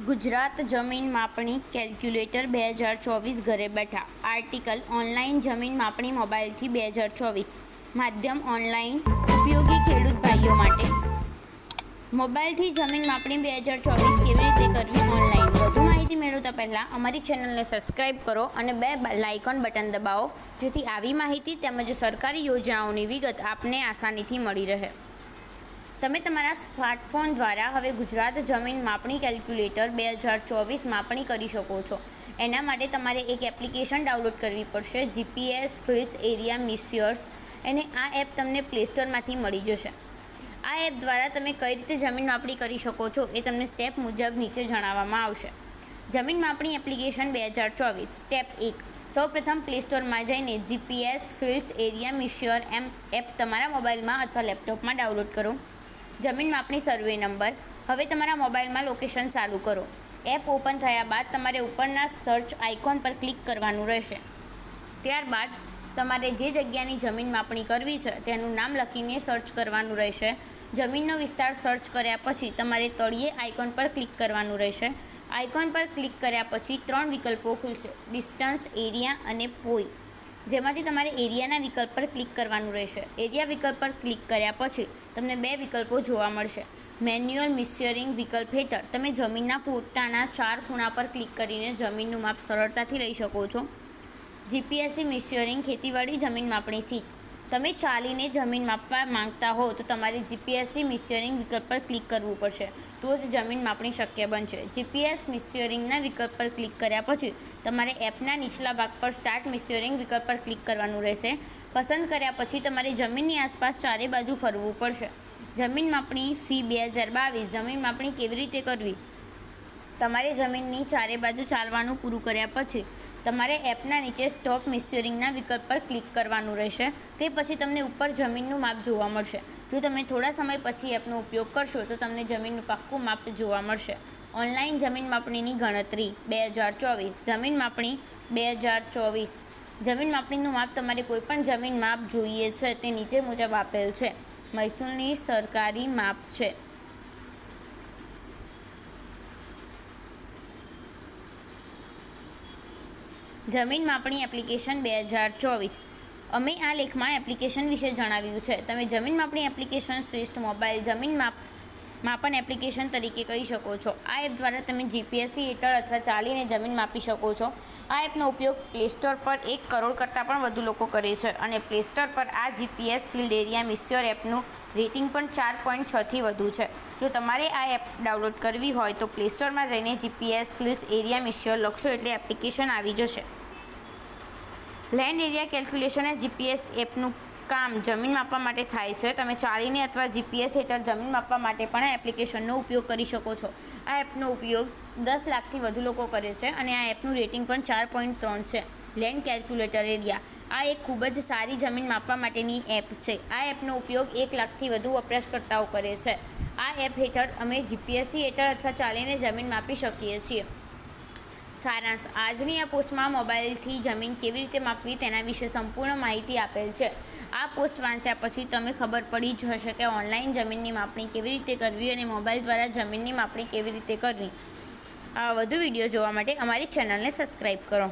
ગુજરાત જમીન માપણી કેલ્ક્યુલેટર 2024 ઘરે બેઠા આર્ટિકલ ઓનલાઈન જમીન માપણી મોબાઈલથી 2024 માધ્યમ ઓનલાઈન ઉપયોગી ખેડૂત ભાઈઓ માટે મોબાઈલથી જમીન માપણી 2024 કેવી રીતે કરવી ઓનલાઈન વધુ માહિતી મેળવતા પહેલાં અમારી ચેનલને સબસ્ક્રાઈબ કરો અને બે લાઇકોન બટન દબાવો જેથી આવી માહિતી તેમજ સરકારી યોજનાઓની વિગત આપને આસાનીથી મળી રહે। તમે તમારા સ્માર્ટફોન દ્વારા હવે ગુજરાત જમીન માપણી કેલ્ક્યુલેટર 2024 માપણી કરી શકો છો। એના માટે તમારે એક એપ્લિકેશન ડાઉનલોડ કરવી પડશે, જીપીએસ ફિલ્ડ્સ એરિયા મિસ્યર્સ, અને આ એપ તમને પ્લે સ્ટોરમાંથી મળી જશે। આ એપ દ્વારા તમે કઈ રીતે જમીન માપણી કરી શકો છો એ તમને સ્ટેપ મુજબ નીચે જણાવવામાં આવશે। જમીન માપણી એપ્લિકેશન 2024 સ્ટેપ 1, સૌપ્રથમ પ્લે સ્ટોરમાં જઈને જીપીએસ ફિલ્ડ્સ એરિયા મિસ્યર એપ તમારા મોબાઈલમાં અથવા લેપટોપમાં ડાઉનલોડ કરો। જમીન માપણી સર્વે નંબર, હવે તમારા મોબાઈલમાં લોકેશન ચાલુ કરો। એપ ઓપન થયા બાદ તમારે ઉપરના સર્ચ આઇકોન પર ક્લિક કરવાનું રહેશે। ત્યારબાદ તમારે જે જગ્યાની જમીન માપણી કરવી છે તેનું નામ લખીને સર્ચ કરવાનું રહેશે। જમીનનો વિસ્તાર સર્ચ કર્યા પછી તમારે તળિયે આઇકોન પર ક્લિક કરવાનું રહેશે। આઇકોન પર ક્લિક કર્યા પછી 3 વિકલ્પો ખુલશે, ડિસ્ટન્સ, એરિયા અને પોઈ, જેમાંથી તમારે એરિયાના વિકલ્પ પર ક્લિક કરવાનું રહેશે। એરિયા વિકલ્પ પર ક્લિક કર્યા પછી તમને 2 વિકલ્પો જોવા મળશે। મેન્યુઅલ મિસ્યરિંગ વિકલ્પ હેઠળ તમે જમીનના ફોટાના 4 ખૂણા પર ક્લિક કરીને જમીનનું માપ સરળતાથી લઈ શકો છો। જીપીએસસી મિસ્યરિંગ ખેતીવાડી જમીન માપણી સીટ, તમે ચાલીને જમીન માપવા માંગતા હો તો તમારે જીપીએસસી મિસ્યરિંગ વિકલ્પ પર ક્લિક કરવું પડશે, તો જ જમીન માપણી શક્ય બનશે। જીપીએસ મિસ્યરિંગના વિકલ્પ પર ક્લિક કર્યા પછી તમારે એપના નીચલા ભાગ પર સ્ટાર્ટ મિસ્યરિંગ વિકલ્પ પર ક્લિક કરવાનું રહેશે। પસંદ કર્યા પછી તમારે જમીનની આસપાસ ચારે બાજુ ફરવું પડશે। જમીન માપણી ફી 2022 જમીન માપણી કેવી રીતે કરવી, તમારે જમીનની ચારે બાજુ ચાલવાનું પૂરું કર્યા પછી તમારે એપના નીચે સ્ટોપ મિસ્યરિંગના વિકલ્પ પર ક્લિક કરવાનું રહેશે। તે પછી તમને ઉપર જમીનનું માપ જોવા મળશે। જો તમે થોડા સમય પછી એપનો ઉપયોગ કરશો તો તમને જમીનનું પાક્કું માપ જોવા મળશે। ઓનલાઈન જમીન માપણીની ગણતરી 2024 જમીન માપણી 2024 જમીન માપણીનું માપ તમારે કોઈપણ જમીન માપ જોઈએ છે તે નીચે મુજબ આપેલ છે। મહેસૂલની સરકારી માપ છે। જમીન માપણી એપ્લિકેશન 2024 અમે આ લેખમાં એપ્લિકેશન વિશે જણાવ્યું છે। તમે જમીન માપણી એપ્લિકેશન શ્રેષ્ઠ મોબાઈલ જમીન માપન એપ્લિકેશન તરીકે કહી શકો છો। આ એપ દ્વારા તમે જીપીએસસી હેઠળ અથવા ચાલીને જમીન માપી શકો છો। આ એપનો ઉપયોગ પ્લે સ્ટોર પર 1 કરોડ કરતાં પણ વધુ લોકો કરે છે અને પ્લે સ્ટોર પર આ જીપીએસ ફિલ્ડ એરિયા મિસ્યર એપનું રેટિંગ પણ 4.6થી વધુ છે। જો તમારે આ એપ ડાઉનલોડ કરવી હોય તો પ્લે સ્ટોરમાં જઈને જીપીએસ ફિલ્ડ્સ એરિયા મિસ્યર લખશો એટલે એપ્લિકેશન આવી જશે। લેન્ડ એરિયા કેલ્ક્યુલેશન એ જીપીએસ એપનું કામ જમીન માપવા માટે થાય છે। તમે ચાલીને અથવા જીપીએસ હેઠળ જમીન માપવા માટે પણ આ એપ્લિકેશનનો ઉપયોગ કરી શકો છો। આ એપનો ઉપયોગ 10 લાખથી વધુ લોકો કરે છે અને આ એપનું રેટિંગ પણ 4.3 છે। લેન્ડ કેલ્ક્યુલેટર એરિયા, આ એક ખૂબ જ સારી જમીન માપવા માટેની એપ છે। આ એપનો ઉપયોગ 1 લાખથી વધુ વપરાશકર્તાઓ કરે છે। આ એપ હેઠળ અમે જીપીએસસી હેઠળ અથવા ચાલીને જમીન માપી શકીએ છીએ। સારાંશ, આજની આ પોસ્ટમાં મોબાઈલથી જમીન કેવી રીતે માપવી તેના વિશે સંપૂર્ણ માહિતી આપેલ છે। આ પોસ્ટ વાંચ્યા પછી તમે ખબર પડી જ હશે કે ઓનલાઈન જમીનની માપણી કેવી રીતે કરવી અને મોબાઈલ દ્વારા જમીનની માપણી કેવી રીતે કરવી। વધુ વિડીયો જોવા માટે અમારી ચેનલને સબસ્ક્રાઈબ કરો।